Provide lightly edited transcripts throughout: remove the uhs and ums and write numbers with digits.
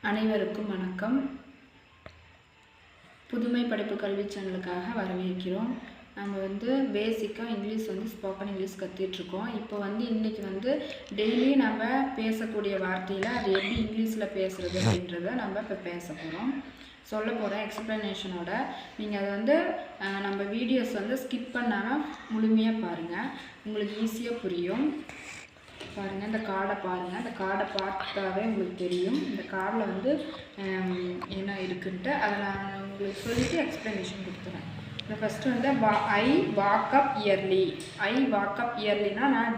அனைவருக்கும் வணக்கம். புதுமை படிப்பு கல்வி சேனலுக்காக வரவேற்கிறோம். நம்ம பேசிக்காக இங்கிலீஷ் ஸ்போக்கன் இங்கிலீஷ் கற்றுட்ருக்கோம். இப்போ இன்றைக்கி டெய்லி நம்ம பேசக்கூடிய வார்த்தையில் அது எப்படி இங்கிலீஷில் பேசுகிறது அப்படின்றத நம்ம இப்போ பேச போகிறோம். சொல்ல போகிறேன் எக்ஸ்ப்ளனேஷனோட. நீங்கள் அதை நம்ம வீடியோஸ் ஸ்கிப் பண்ணாமல் முழுமையாக பாருங்கள், உங்களுக்கு ஈஸியாக புரியும். பாருங்கள், இந்த கார்டை பாருங்கள். இந்த கார்டை பார்த்தாவே உங்களுக்கு தெரியும் இந்த கார்டில் என்ன இருக்குன்ட்டு. அதை நான் உங்களுக்கு சொல்லிவிட்டு எக்ஸ்ப்ளனேஷன் கொடுத்துறேன். இந்த ஃபஸ்ட்டு ஐ வாக்கப் இயர்லி. ஐ வாக்கப் இயர்லினா நான்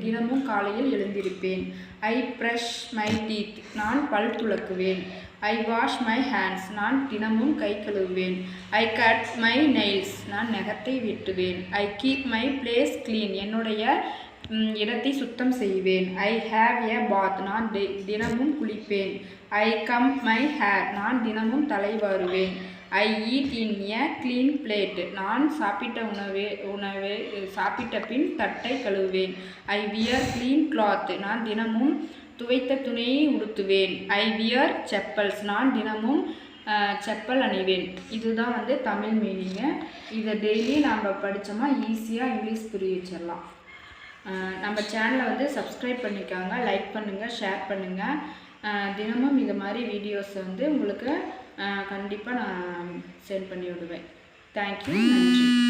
தினமும் காலையில் எழுந்திருப்பேன். ஐ ப்ரஷ் மை டீத், நான் பல் துலக்குவேன். ஐ வாஷ் மை ஹேண்ட்ஸ், நான் தினமும் கை கழுவுவேன். ஐ கட் மை நெயில்ஸ், நான் நகத்தை வெட்டுவேன். I keep my place clean, என்னுடைய இடத்தை சுத்தம் செய்வேன். ஐ ஹேவ் எ பாத், நான் தினமும் குளிப்பேன். ஐ கம் மை ஹேர், நான் தினமும் தலை வாருவேன். I eat in a clean plate, நான் சாப்பிட்ட பின் தட்டை கழுவுவேன். ஐ வியர் க்ளீன் கிளாத், நான் தினமும் துவைத்த துணியை உடுத்துவேன். ஐ வியர் செப்பல்ஸ், நான் தினமும் செப்பல் அணிவேன். இதுதான் தமிழ் மீனிங்கு. இதை டெய்லி நாம் படித்தோமா ஈஸியாக இங்கிலீஷ் புரிய வச்சிடலாம். நம்ம சேனலை சப்ஸ்கிரைப் பண்ணிக்காங்க, லைக் பண்ணுங்கள், ஷேர் பண்ணுங்கள். தினமும் இது மாதிரி வீடியோஸை உங்களுக்கு கண்டிப்பாக நான் சென்ட் பண்ணி விடுவேன். தேங்க்யூ, நன்றி.